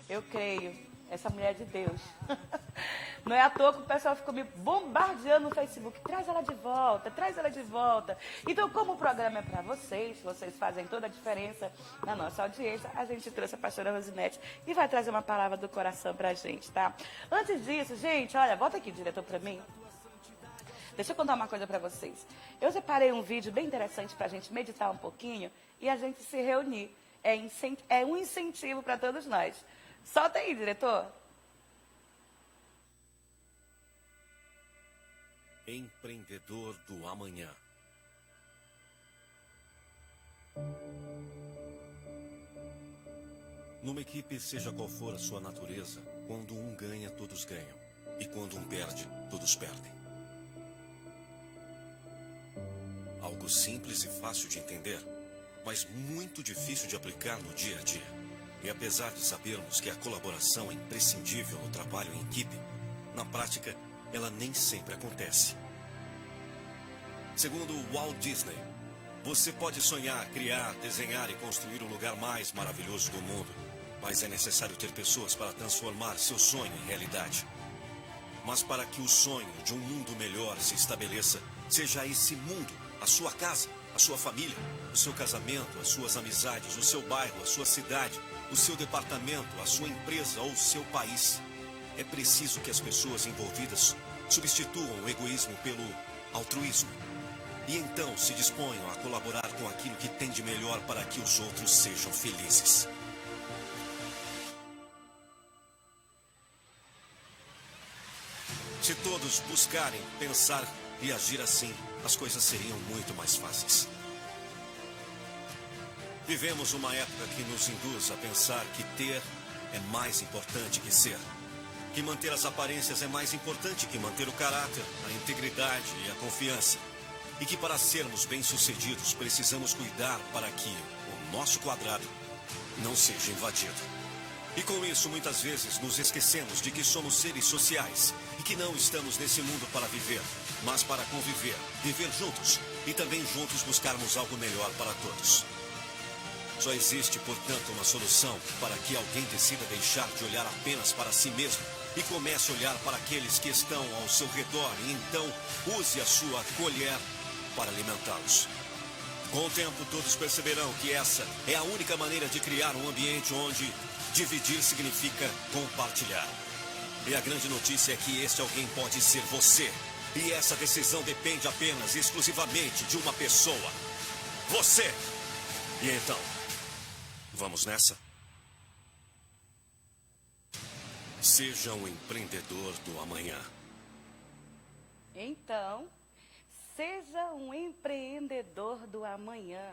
Eu creio. Essa mulher de Deus. Não é à toa que o pessoal ficou me bombardeando no Facebook. Traz ela de volta, traz ela de volta. Então, como o programa é para vocês fazem toda a diferença na nossa audiência, a gente trouxe a pastora Rosinete e vai trazer uma palavra do coração para a gente, tá? Antes disso, gente, olha, volta aqui, diretor, para mim. Deixa eu contar uma coisa para vocês. Eu separei um vídeo bem interessante para a gente meditar um pouquinho e a gente se reunir. É um incentivo para todos nós. Solta aí, diretor. Empreendedor do amanhã. Numa equipe, seja qual for a sua natureza, quando um ganha, todos ganham. E quando um perde, todos perdem. Algo simples e fácil de entender, mas muito difícil de aplicar no dia a dia. E apesar de sabermos que a colaboração é imprescindível no trabalho em equipe, na prática, ela nem sempre acontece. Segundo Walt Disney, você pode sonhar, criar, desenhar e construir o lugar mais maravilhoso do mundo, mas é necessário ter pessoas para transformar seu sonho em realidade. Mas para que o sonho de um mundo melhor se estabeleça, seja esse mundo a sua casa, a sua família, o seu casamento, as suas amizades, o seu bairro, a sua cidade, o seu departamento, a sua empresa ou o seu país. É preciso que as pessoas envolvidas substituam o egoísmo pelo altruísmo. E então se disponham a colaborar com aquilo que tem de melhor para que os outros sejam felizes. Se todos buscarem, pensar e agir assim, as coisas seriam muito mais fáceis. Vivemos uma época que nos induz a pensar que ter é mais importante que ser. Que manter as aparências é mais importante que manter o caráter, a integridade e a confiança. E que para sermos bem-sucedidos precisamos cuidar para que o nosso quadrado não seja invadido. E com isso muitas vezes nos esquecemos de que somos seres sociais e que não estamos nesse mundo para viver, mas para conviver, viver juntos e também juntos buscarmos algo melhor para todos. Só existe, portanto, uma solução para que alguém decida deixar de olhar apenas para si mesmo e comece a olhar para aqueles que estão ao seu redor e então use a sua colher para alimentá-los. Com o tempo, todos perceberão que essa é a única maneira de criar um ambiente onde dividir significa compartilhar. E a grande notícia é que esse alguém pode ser você. E essa decisão depende apenas e exclusivamente de uma pessoa. Você! E então, vamos nessa? Seja um empreendedor do amanhã. Então, seja um empreendedor do amanhã.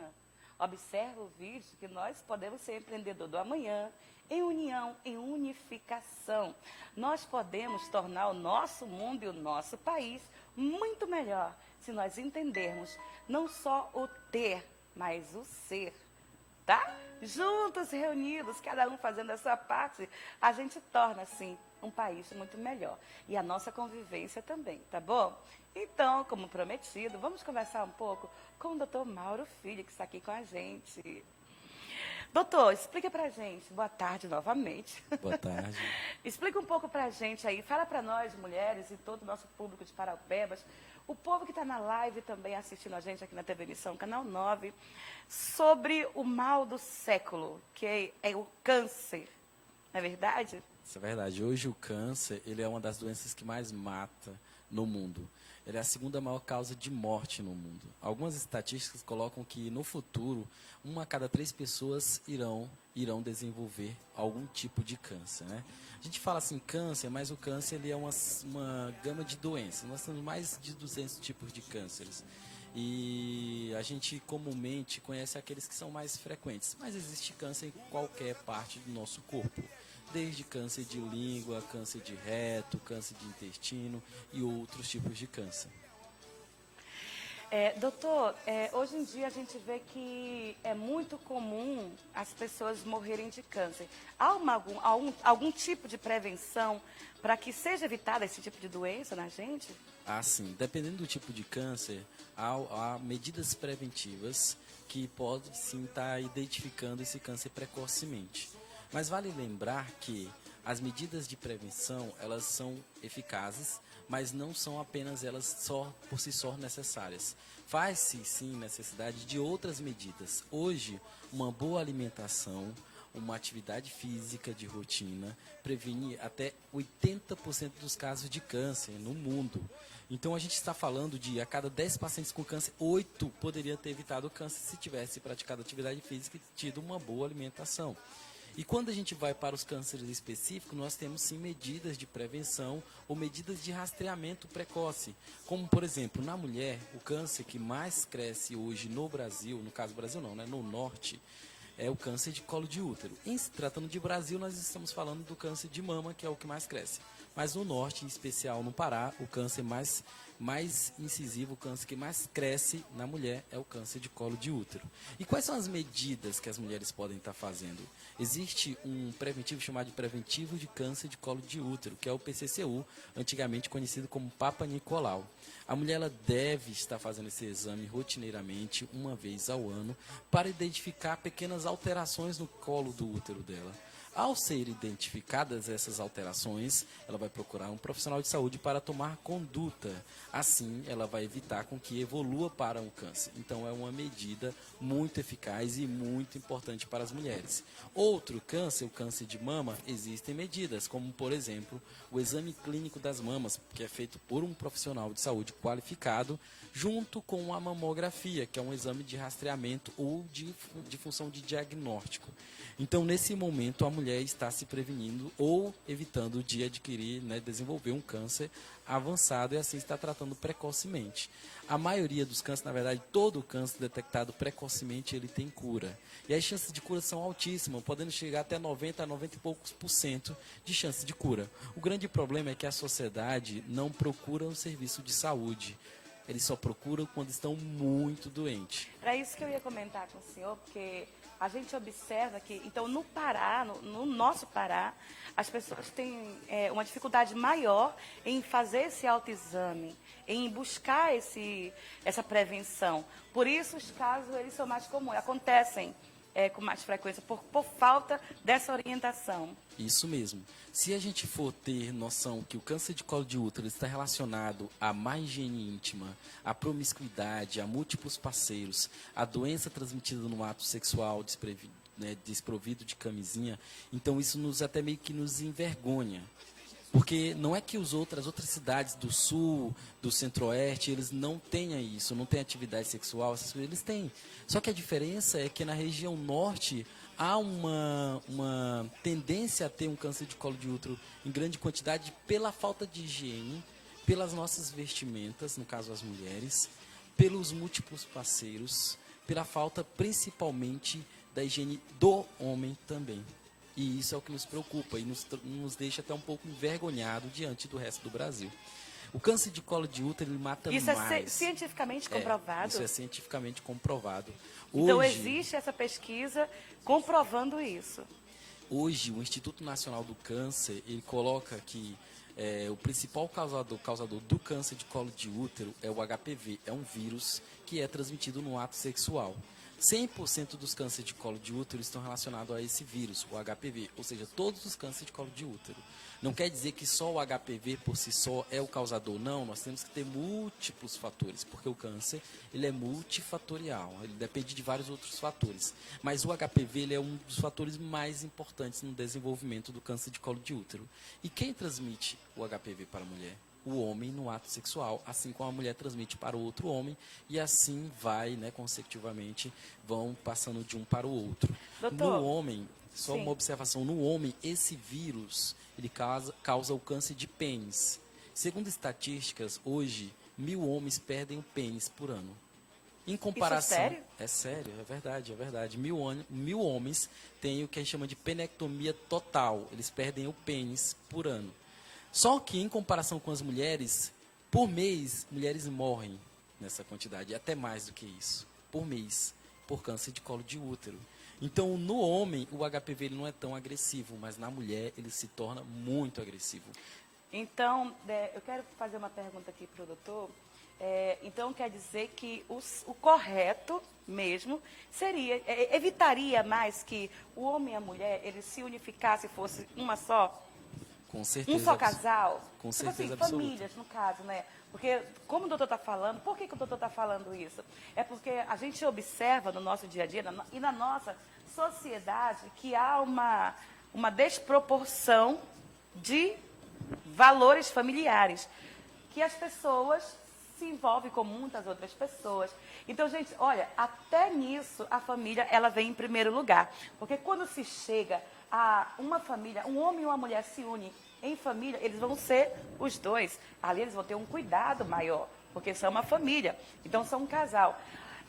Observe o vídeo que nós podemos ser empreendedor do amanhã, em união, em unificação. Nós podemos tornar o nosso mundo e o nosso país muito melhor se nós entendermos não só o ter, mas o ser. Tá? Juntos, reunidos, cada um fazendo a sua parte, a gente torna, assim, um país muito melhor. E a nossa convivência também, tá bom? Então, como prometido, vamos conversar um pouco com o doutor Mauro Filho, que está aqui com a gente. Doutor, explica pra gente. Boa tarde novamente. Boa tarde. Explica um pouco pra gente aí. Fala pra nós, mulheres, e todo o nosso público de Paraupebas, o povo que está na live também assistindo a gente aqui na TV Missão, Canal 9, sobre o mal do século, que é o câncer. Não é verdade? Isso é verdade. Hoje o câncer, ele é uma das doenças que mais mata no mundo. Ele é a segunda maior causa de morte no mundo. Algumas estatísticas colocam que no futuro, 1 a cada 3 pessoas irão desenvolver algum tipo de câncer, né? A gente fala assim câncer, mas o câncer ele é uma gama de doenças. Nós temos mais de 200 tipos de cânceres. E a gente comumente conhece aqueles que são mais frequentes. Mas existe câncer em qualquer parte do nosso corpo. Desde câncer de língua, câncer de reto, câncer de intestino e outros tipos de câncer. Doutor, hoje em dia a gente vê que é muito comum as pessoas morrerem de câncer. Há algum tipo de prevenção para que seja evitada esse tipo de doença na gente? Ah, sim. Dependendo do tipo de câncer, há medidas preventivas que podem sim estar identificando esse câncer precocemente. Mas vale lembrar que as medidas de prevenção, elas são eficazes, mas não são apenas elas só por si só necessárias. Faz-se sim necessidade de outras medidas. Hoje, uma boa alimentação, uma atividade física de rotina previne até 80% dos casos de câncer no mundo. Então a gente está falando de a cada 10 pacientes com câncer, 8 poderiam ter evitado o câncer se tivesse praticado atividade física e tido uma boa alimentação. E quando a gente vai para os cânceres específicos, nós temos sim medidas de prevenção ou medidas de rastreamento precoce. Como, por exemplo, na mulher, o câncer que mais cresce hoje no Brasil, no caso do Brasil não, né, no norte, é o câncer de colo de útero. Em se tratando de Brasil, nós estamos falando do câncer de mama, que é o que mais cresce. Mas no norte, em especial no Pará, o câncer mais incisivo, o câncer que mais cresce na mulher é o câncer de colo de útero. E quais são as medidas que as mulheres podem estar fazendo? Existe um preventivo chamado de preventivo de câncer de colo de útero, que é o PCCU, antigamente conhecido como Papa Nicolau. A mulher ela deve estar fazendo esse exame rotineiramente, uma vez ao ano, para identificar pequenas alterações no colo do útero dela. Ao ser identificadas essas alterações, ela vai procurar um profissional de saúde para tomar conduta. Assim, ela vai evitar com que evolua para um câncer. Então, é uma medida muito eficaz e muito importante para as mulheres. Outro câncer, o câncer de mama, existem medidas, como, por exemplo, o exame clínico das mamas, que é feito por um profissional de saúde qualificado, junto com a mamografia, que é um exame de rastreamento ou de função de diagnóstico. Então, nesse momento, a mulher está se prevenindo ou evitando de adquirir, desenvolver um câncer avançado e assim está tratando precocemente. A maioria dos cânceres, na verdade, todo câncer detectado precocemente, ele tem cura. E as chances de cura são altíssimas, podendo chegar até 90 a 90 e poucos por cento de chance de cura. O grande problema é que a sociedade não procura um serviço de saúde. Eles só procuram quando estão muito doentes. Era isso que eu ia comentar com o senhor, porque a gente observa que, então, no Pará, no nosso Pará, as pessoas têm uma dificuldade maior em fazer esse autoexame, em buscar essa prevenção. Por isso, os casos eles são mais comuns, acontecem com mais frequência, por falta dessa orientação. Isso mesmo. Se a gente for ter noção que o câncer de colo de útero está relacionado à má higiene íntima, à promiscuidade, a múltiplos parceiros, à doença transmitida no ato sexual desprovido de camisinha, então isso até meio que nos envergonha. Porque não é que as outras cidades do sul, do centro-oeste, eles não tenham isso, não têm atividade sexual, essas coisas, eles têm. Só que a diferença é que na região norte há uma tendência a ter um câncer de colo de útero em grande quantidade pela falta de higiene, pelas nossas vestimentas, no caso as mulheres, pelos múltiplos parceiros, pela falta principalmente da higiene do homem também. E isso é o que nos preocupa e nos deixa até um pouco envergonhado diante do resto do Brasil. O câncer de colo de útero, ele mata mais. Isso é cientificamente comprovado? Isso é cientificamente comprovado. Então, existe essa pesquisa comprovando isso. Hoje, o Instituto Nacional do Câncer, ele coloca que o principal causador do câncer de colo de útero é o HPV, é um vírus que é transmitido no ato sexual. 100% dos cânceres de colo de útero estão relacionados a esse vírus, o HPV, ou seja, todos os cânceres de colo de útero. Não quer dizer que só o HPV por si só é o causador, não, nós temos que ter múltiplos fatores, porque o câncer ele é multifatorial, ele depende de vários outros fatores. Mas o HPV ele é um dos fatores mais importantes no desenvolvimento do câncer de colo de útero. E quem transmite o HPV para a mulher? O homem no ato sexual, assim como a mulher transmite para o outro homem, e assim vai, consecutivamente, vão passando de um para o outro. Doutor, no homem, só sim. uma observação, no homem, esse vírus, ele causa o câncer de pênis. Segundo estatísticas, hoje, 1.000 homens perdem o pênis por ano. Em comparação, Isso é sério? É sério, é verdade, é verdade. 1.000 homens têm o que a gente chama de penectomia total, eles perdem o pênis por ano. Só que, em comparação com as mulheres, por mês, mulheres morrem nessa quantidade, até mais do que isso, por mês, por câncer de colo de útero. Então, no homem, o HPV ele não é tão agressivo, mas na mulher ele se torna muito agressivo. Então, eu quero fazer uma pergunta aqui para o doutor. Então, quer dizer que o correto mesmo seria, evitaria mais que o homem e a mulher, eles se unificassem, fosse uma só, Com certeza. um só casal. Com Tipo assim, certeza absoluta. famílias, no caso, né? Porque, como o doutor está falando, por que o doutor está falando isso? É porque a gente observa no nosso dia a dia e na nossa sociedade que há uma desproporção de valores familiares, que as pessoas se envolvem com muitas outras pessoas. Então, gente, olha, até nisso a família, ela vem em primeiro lugar. Porque quando se chega a uma família, um homem e uma mulher se unem em família, eles vão ser os dois. Ali eles vão ter um cuidado maior, porque são uma família. Então, são um casal.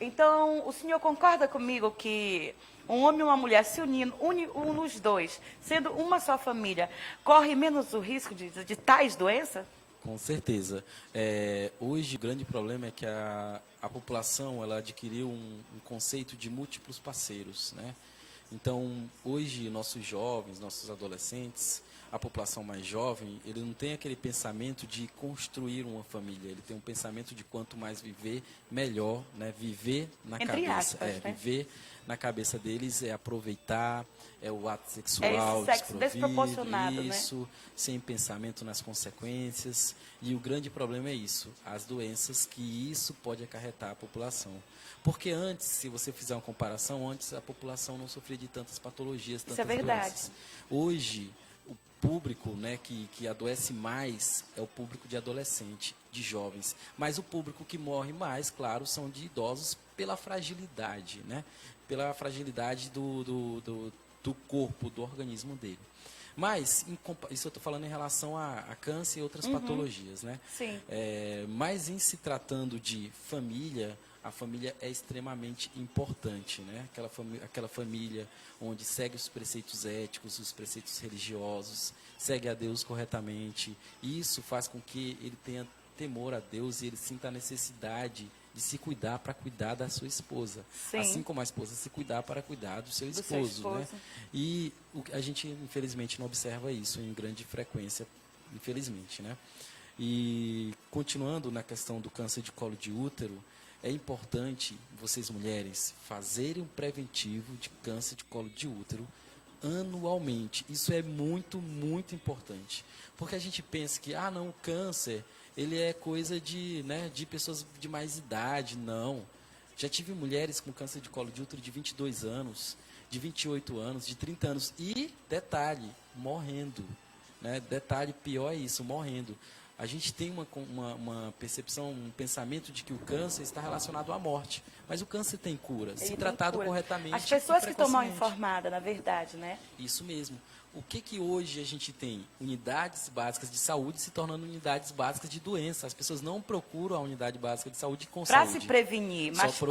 Então, o senhor concorda comigo que um homem e uma mulher se unindo, os dois, sendo uma só família, corre menos o risco de tais doenças? Com certeza. Hoje o grande problema é que a população ela adquiriu um conceito de múltiplos parceiros, né? Então, hoje, nossos jovens, nossos adolescentes, a população mais jovem, ele não tem aquele pensamento de construir uma família, ele tem um pensamento de quanto mais viver, melhor, né? Viver na Entre cabeça. aspas, né? Viver na cabeça deles é aproveitar, é o ato sexual, esse sexo desproporcionado, isso, sem pensamento nas consequências. E o grande problema é isso, as doenças que isso pode acarretar à população. Porque antes, se você fizer uma comparação, antes a população não sofria de tantas patologias, tantas Isso é verdade. doenças. Hoje, o público, né, que adoece mais é o público de adolescente, de jovens. Mas o público que morre mais, claro, são de idosos pela fragilidade, né? Pela fragilidade do corpo, do organismo dele. Mas, isso eu estou falando em relação a câncer e outras patologias, né? Sim. Mas em se tratando de família, a família é extremamente importante, né? Aquela família onde segue os preceitos éticos, os preceitos religiosos, segue a Deus corretamente. E isso faz com que ele tenha temor a Deus e ele sinta a necessidade de se cuidar para cuidar da sua esposa. Sim. Assim como a esposa se cuidar para cuidar do seu esposo, né? E a gente, infelizmente, não observa isso em grande frequência, infelizmente, né? E continuando na questão do câncer de colo de útero, é importante vocês mulheres fazerem um preventivo de câncer de colo de útero anualmente. Isso é muito, muito importante. Porque a gente pensa que, não, o câncer, ele é coisa de pessoas de mais idade. Não. Já tive mulheres com câncer de colo de útero de 22 anos, de 28 anos, de 30 anos. E, detalhe, morrendo. Né? Detalhe, pior é isso, morrendo. A gente tem uma percepção, um pensamento de que o câncer está relacionado à morte. Mas o câncer tem cura, se tratado corretamente. As pessoas que estão mal informadas, na verdade, né? Isso mesmo. O que hoje a gente tem? Unidades básicas de saúde se tornando unidades básicas de doença. As pessoas não procuram a unidade básica de saúde com saúde. Para se prevenir, mas Só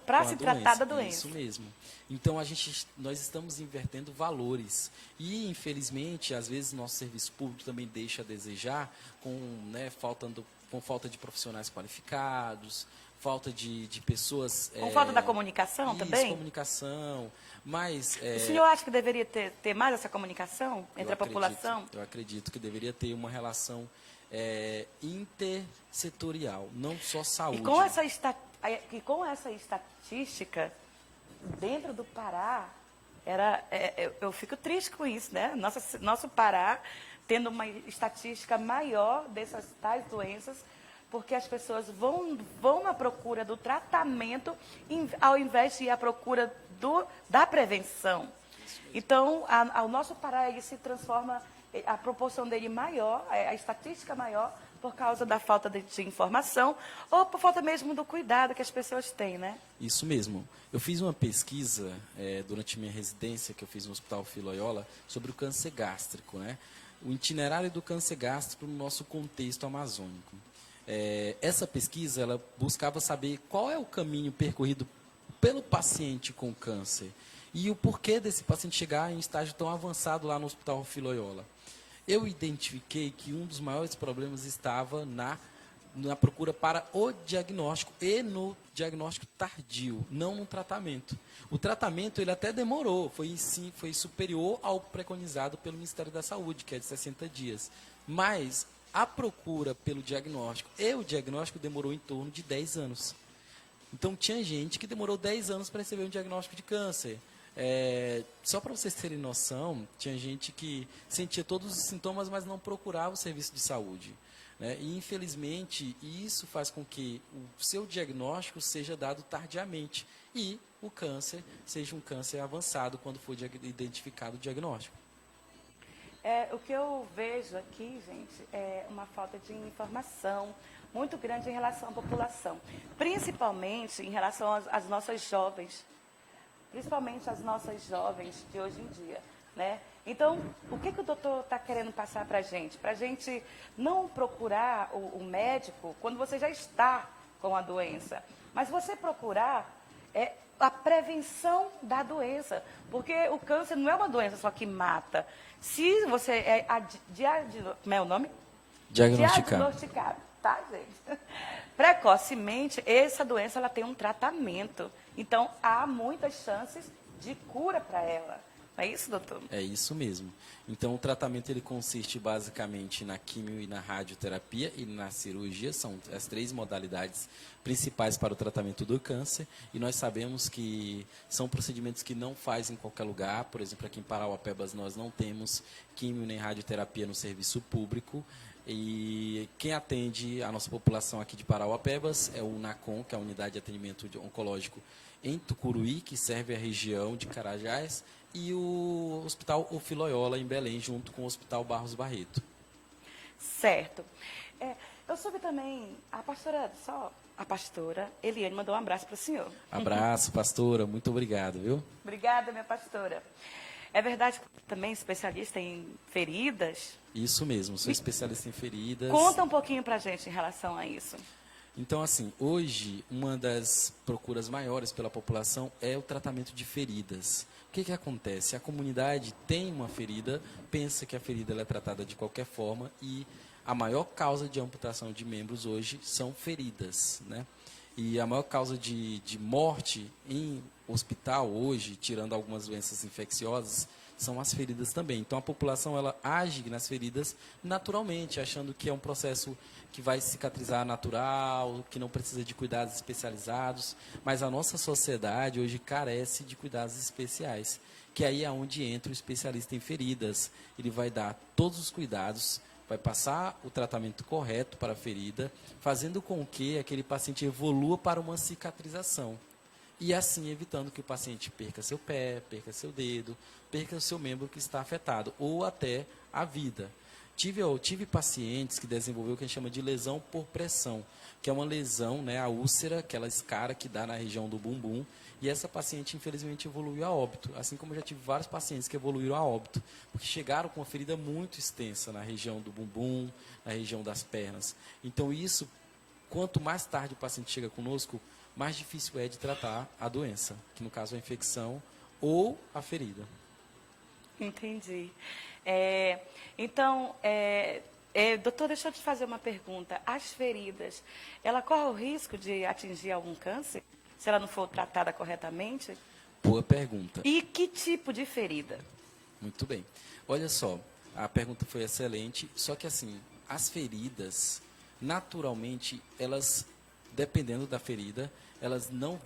para se tratar da doença. Isso mesmo. Então, nós estamos invertendo valores. E, infelizmente, às vezes, nosso serviço público também deixa a desejar com falta de profissionais qualificados, falta de pessoas... Com falta da comunicação isso, também? comunicação. Mas, o senhor acha que deveria ter mais essa comunicação entre a população? Eu acredito que deveria ter uma relação intersetorial, não só saúde. E com essa estatística, dentro do Pará, eu fico triste com isso, né? Nosso Pará tendo uma estatística maior dessas tais doenças, porque as pessoas vão na procura do tratamento ao invés de ir à procura da prevenção. Então, o nosso Pará ele se transforma, a proporção dele maior, a estatística maior, por causa da falta de informação ou por falta mesmo do cuidado que as pessoas têm, né? Isso mesmo. Eu fiz uma pesquisa durante minha residência, que eu fiz no Hospital Filho sobre o câncer gástrico, né? O itinerário do câncer gástrico no nosso contexto amazônico. Essa pesquisa ela buscava saber qual é o caminho percorrido pelo paciente com câncer e o porquê desse paciente chegar em estágio tão avançado lá no Hospital Filho. Eu identifiquei que um dos maiores problemas estava na procura para o diagnóstico e no diagnóstico tardio, não no tratamento. O tratamento ele até demorou, foi superior ao preconizado pelo Ministério da Saúde, que é de 60 dias. Mas a procura pelo diagnóstico e o diagnóstico demorou em torno de 10 anos. Então, tinha gente que demorou 10 anos para receber um diagnóstico de câncer. Só para vocês terem noção, tinha gente que sentia todos os sintomas, mas não procurava o serviço de saúde, né? E, infelizmente, isso faz com que o seu diagnóstico seja dado tardiamente e o câncer seja um câncer avançado quando for identificado o diagnóstico. O que eu vejo aqui, gente, é uma falta de informação muito grande em relação à população, principalmente em relação às nossas jovens, principalmente as nossas jovens de hoje em dia, né? Então, o que o doutor está querendo passar para a gente? Para a gente não procurar o médico quando você já está com a doença, mas você procurar a prevenção da doença, porque o câncer não é uma doença só que mata. Se você como é o nome? Diagnosticado, tá, gente? Precocemente, essa doença ela tem um tratamento. Então, há muitas chances de cura para ela. Não é isso, doutor? É isso mesmo. Então, o tratamento ele consiste basicamente na quimio e na radioterapia e na cirurgia. São as 3 modalidades principais para o tratamento do câncer. E nós sabemos que são procedimentos que não faz em qualquer lugar. Por exemplo, aqui em Parauapebas nós não temos quimio nem radioterapia no serviço público. E quem atende a nossa população aqui de Parauapebas é o NACOM, que é a Unidade de Atendimento Oncológico em Tucuruí, que serve a região de Carajás, e o Hospital Ofiloiola, em Belém, junto com o Hospital Barros Barreto. Certo. Eu soube também, a pastora Eliane mandou um abraço para o senhor. Abraço, pastora, muito obrigado, viu? Obrigada, minha pastora. É verdade que também especialista em feridas? Isso mesmo, sou especialista em feridas. Conta um pouquinho para a gente em relação a isso. Então, assim, hoje, uma das procuras maiores pela população é o tratamento de feridas. O que acontece? A comunidade tem uma ferida, pensa que a ferida ela é tratada de qualquer forma e a maior causa de amputação de membros hoje são feridas, né? E a maior causa de morte em hospital hoje, tirando algumas doenças infecciosas, são as feridas também. Então, a população ela age nas feridas naturalmente, achando que é um processo que vai cicatrizar natural, que não precisa de cuidados especializados. Mas a nossa sociedade hoje carece de cuidados especiais, que aí é onde entra o especialista em feridas. Ele vai dar todos os cuidados, vai passar o tratamento correto para a ferida, fazendo com que aquele paciente evolua para uma cicatrização. E assim evitando que o paciente perca seu pé, perca seu dedo, perca o seu membro que está afetado, ou até a vida. Tive pacientes que desenvolveu o que a gente chama de lesão por pressão, que é uma lesão, né, a úlcera, aquela escara que dá na região do bumbum, e essa paciente infelizmente evoluiu a óbito, assim como eu já tive vários pacientes que evoluíram a óbito, porque chegaram com uma ferida muito extensa na região do bumbum, na região das pernas. Então isso, quanto mais tarde o paciente chega conosco, mais difícil é de tratar a doença, que no caso é a infecção ou a ferida. Entendi. Doutor, deixa eu te fazer uma pergunta. As feridas, ela corre o risco de atingir algum câncer, se ela não for tratada corretamente? Boa pergunta. E que tipo de ferida? Muito bem. Olha só, a pergunta foi excelente, só que assim, as feridas, naturalmente, elas, dependendo da ferida, elas não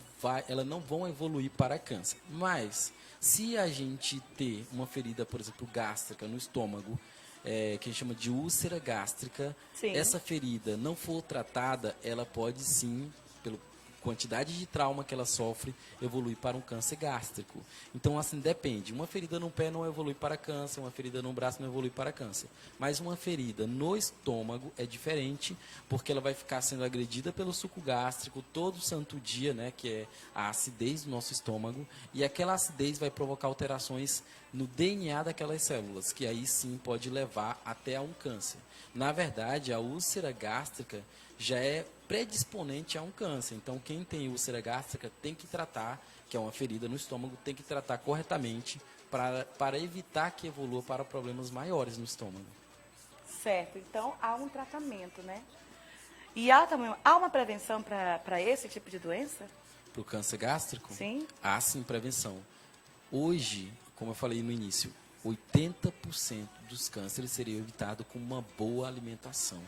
vão evoluir para câncer. Mas, se a gente ter uma ferida, por exemplo, gástrica no estômago, que a gente chama de úlcera gástrica, Sim. Essa ferida não for tratada, ela pode sim, pela quantidade de trauma que ela sofre, evoluir para um câncer gástrico. Então, assim, depende. Uma ferida no pé não evolui para câncer, uma ferida no braço não evolui para câncer. Mas uma ferida no estômago é diferente, porque ela vai ficar sendo agredida pelo suco gástrico todo santo dia, né, que é a acidez do nosso estômago, e aquela acidez vai provocar alterações no DNA daquelas células, que aí sim pode levar até a um câncer. Na verdade, a úlcera gástrica já é predisponente a um câncer. Então, quem tem úlcera gástrica tem que tratar, que é uma ferida no estômago, tem que tratar corretamente para evitar que evolua para problemas maiores no estômago. Certo. Então, há um tratamento, né? E há uma prevenção para esse tipo de doença? Para o câncer gástrico? Sim. Há sim prevenção. Hoje, como eu falei no início, 80% dos cânceres seriam evitados com uma boa alimentação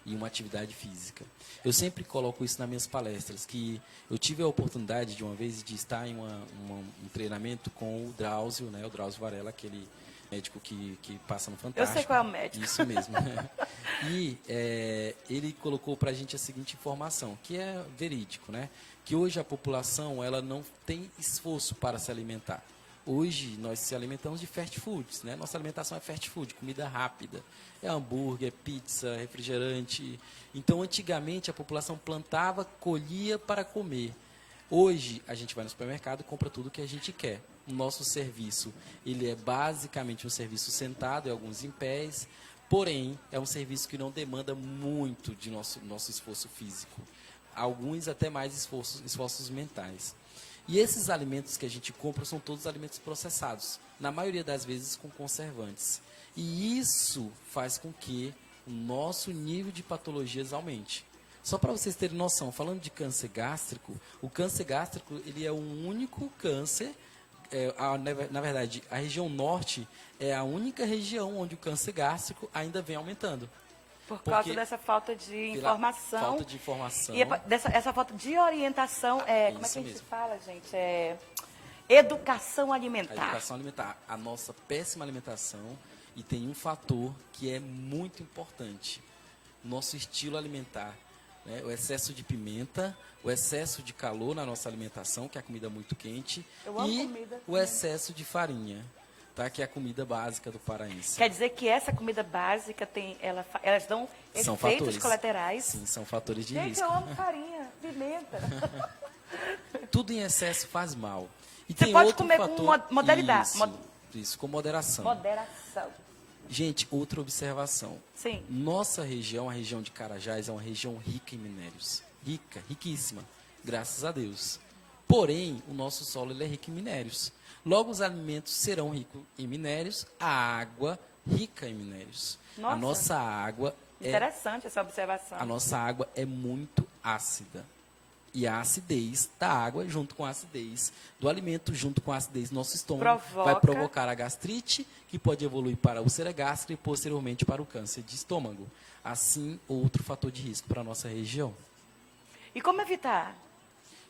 e uma atividade física. Eu sempre coloco isso nas minhas palestras, que eu tive a oportunidade de uma vez de estar em um treinamento com o Drauzio, né, o Drauzio Varela, aquele médico que passa no Fantástico. Eu sei qual é o médico. Isso mesmo. E ele colocou para a gente a seguinte informação, que é verídico, né? Que hoje a população ela não tem esforço para se alimentar. Hoje nós se alimentamos de fast foods, né? Nossa alimentação é fast food, comida rápida. É hambúrguer, é pizza, refrigerante. Então, antigamente a população plantava, colhia para comer. Hoje a gente vai no supermercado e compra tudo que a gente quer. O nosso serviço, ele é basicamente um serviço sentado, em alguns em pés, porém é um serviço que não demanda muito de nosso esforço físico. Alguns até mais esforços mentais. E esses alimentos que a gente compra são todos alimentos processados, na maioria das vezes com conservantes. E isso faz com que o nosso nível de patologias aumente. Só para vocês terem noção, falando de câncer gástrico, o câncer gástrico ele é o único câncer, na verdade, a região norte é a única região onde o câncer gástrico ainda vem aumentando. Por causa dessa falta de informação. Falta de informação. E essa falta de orientação, como é que a gente mesmo. fala, gente? Educação A alimentar. educação alimentar, a nossa péssima alimentação, e tem um fator que é muito importante, nosso estilo alimentar, né? O excesso de pimenta, o excesso de calor na nossa alimentação, que é a comida muito quente, Eu amo e comida. o excesso de farinha, tá? Que é a comida básica do paraense. Quer dizer que essa comida básica elas dão São efeitos fatores. colaterais. Sim, são fatores de Gente, risco. eu amo farinha, pimenta. Tudo em excesso faz mal. E Você tem pode outro comer com fator, modalidade. Isso, com moderação. Moderação. Gente, outra observação. Sim. Nossa região, a região de Carajás, é uma região rica em minérios. Rica, riquíssima, graças a Deus. Porém, o nosso solo ele é rico em minérios. Logo, os alimentos serão ricos em minérios, a água rica em minérios. Nossa. A nossa água Interessante essa observação. a nossa água é muito ácida. E a acidez da água, junto com a acidez do alimento, junto com a acidez do nosso estômago, vai provocar a gastrite, que pode evoluir para a úlcera gástrica e, posteriormente, para o câncer de estômago. Assim, outro fator de risco para a nossa região. E como evitar?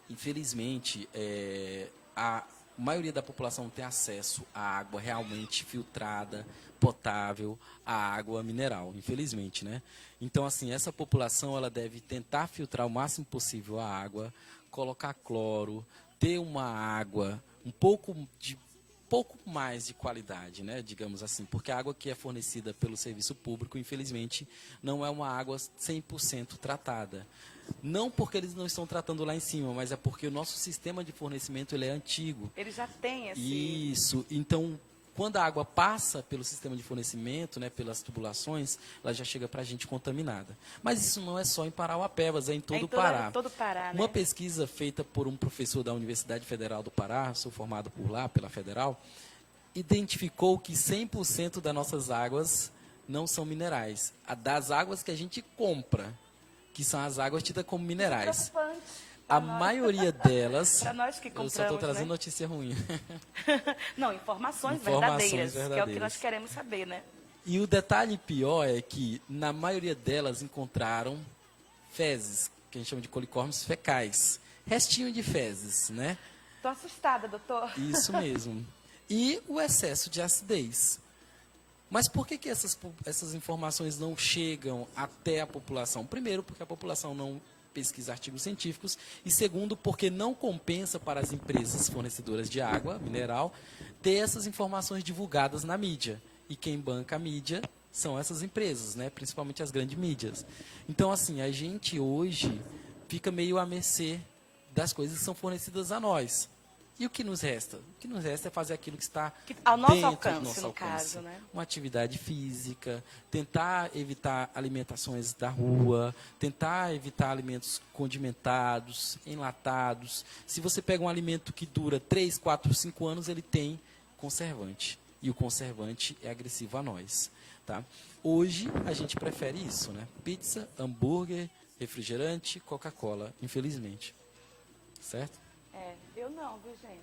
Infelizmente, a maioria da população não tem acesso à água realmente filtrada, potável, à água mineral, infelizmente, né? Então, assim, essa população ela deve tentar filtrar o máximo possível a água, colocar cloro, ter uma água um pouco mais de qualidade, né? Digamos assim, porque a água que é fornecida pelo serviço público, infelizmente, não é uma água 100% tratada. Não porque eles não estão tratando lá em cima, mas é porque o nosso sistema de fornecimento ele é antigo. Ele já tem esse... Isso. Então, quando a água passa pelo sistema de fornecimento, né, pelas tubulações, ela já chega para a gente contaminada. Mas isso não é só em Parauapebas, é em todo o Pará. Todo o Pará, né? Uma pesquisa feita por um professor da Universidade Federal do Pará, sou formado por lá, pela Federal, identificou que 100% das nossas águas não são minerais. Das águas que a gente compra, que são as águas tidas como minerais. A maioria delas... Para nós que compramos, eu só estou trazendo né? notícia ruim. Não, informações verdadeiras, que é o que verdadeiras. nós queremos saber, né? E o detalhe pior é que, na maioria delas, encontraram fezes, que a gente chama de coliformes fecais. Restinho de fezes, né? Estou assustada, doutor. Isso mesmo. E o excesso de acidez. Mas por que essas informações não chegam até a população? Primeiro, porque a população não pesquisa artigos científicos, e segundo, porque não compensa para as empresas fornecedoras de água mineral ter essas informações divulgadas na mídia. E quem banca a mídia são essas empresas, né? Principalmente as grandes mídias. Então, assim, a gente hoje fica meio à mercê das coisas que são fornecidas a nós. E o que nos resta? O que nos resta é fazer aquilo que está ao nosso dentro alcance, do nosso no alcance. caso, né? Uma atividade física, tentar evitar alimentações da rua, tentar evitar alimentos condimentados, enlatados. Se você pega um alimento que dura 3, 4, 5 anos, ele tem conservante. E o conservante é agressivo a nós. Tá? Hoje, a gente prefere isso, né? Pizza, hambúrguer, refrigerante, Coca-Cola, infelizmente. Certo? Eu não, viu, gente?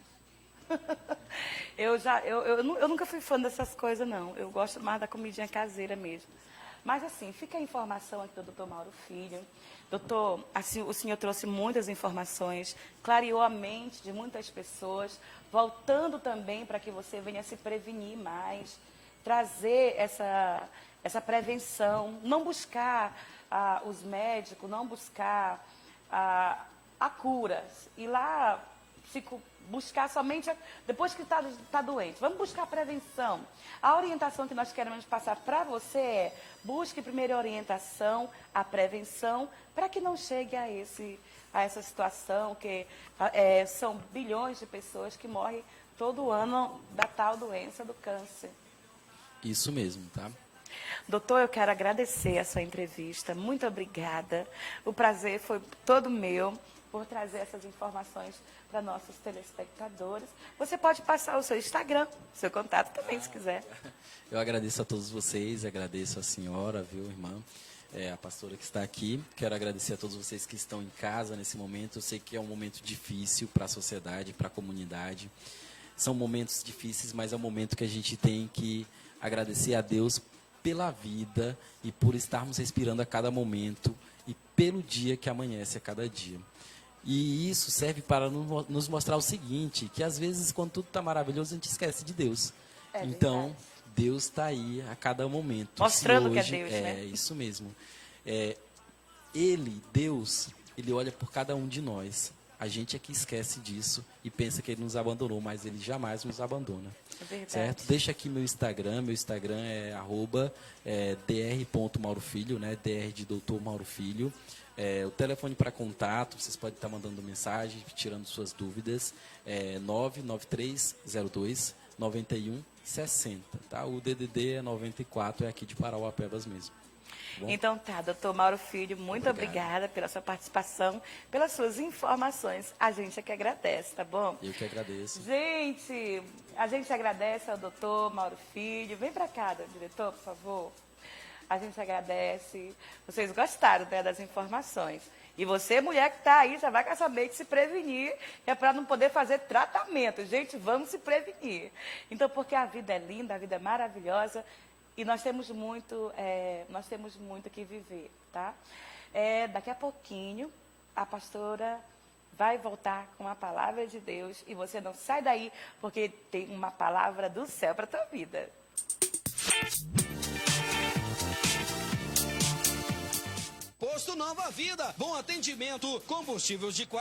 Eu nunca fui fã dessas coisas, não. Eu gosto mais da comidinha caseira mesmo. Mas, assim, fica a informação aqui do doutor Mauro Filho. Doutor, assim, o senhor trouxe muitas informações, clareou a mente de muitas pessoas, voltando também para que você venha se prevenir mais, trazer essa prevenção, não buscar os médicos, não buscar a cura. Ir lá buscar somente depois que está doente. Vamos buscar a prevenção. A orientação que nós queremos passar para você é: busque primeiro a orientação, a prevenção, para que não chegue a essa situação que são bilhões de pessoas que morrem todo ano da tal doença do câncer. Isso mesmo, tá? Doutor, eu quero agradecer a sua entrevista. Muito obrigada. O prazer foi todo meu por trazer essas informações para nossos telespectadores. Você pode passar o seu Instagram, seu contato também, se quiser. Eu agradeço a todos vocês, agradeço a senhora, viu, irmã, a pastora que está aqui. Quero agradecer a todos vocês que estão em casa nesse momento. Eu sei que é um momento difícil para a sociedade, para a comunidade. São momentos difíceis, mas é um momento que a gente tem que agradecer a Deus pela vida e por estarmos respirando a cada momento e pelo dia que amanhece a cada dia. E isso serve para nos mostrar o seguinte, que às vezes quando tudo está maravilhoso a gente esquece de Deus. Então, Deus está aí a cada momento. Mostrando que é Deus, né? É isso mesmo. Deus, Ele olha por cada um de nós. A gente é que esquece disso e pensa que Ele nos abandonou, mas Ele jamais nos abandona. É verdade. Certo? Deixa aqui meu Instagram é @dr.maurofilho, né? Dr de Doutor Mauro Filho. O telefone para contato, vocês podem estar mandando mensagem, tirando suas dúvidas, 99302-9160, tá? O DDD é 94, é aqui de Parauapebas mesmo. Tá bom? Então tá, doutor Mauro Filho, muito obrigada pela sua participação, pelas suas informações. A gente é que agradece, tá bom? Eu que agradeço. Gente, a gente agradece ao doutor Mauro Filho. Vem para cá, diretor, por favor. A gente agradece. Vocês gostaram, né, das informações. E você, mulher que está aí, já vai com essa mente se prevenir, que é para não poder fazer tratamento. Gente, vamos se prevenir. Então, porque a vida é linda, a vida é maravilhosa e nós temos muito que viver, tá? Daqui a pouquinho, a pastora vai voltar com a palavra de Deus e você não sai daí, porque tem uma palavra do céu para a tua vida. Posto Nova Vida, bom atendimento, combustíveis de qualidade.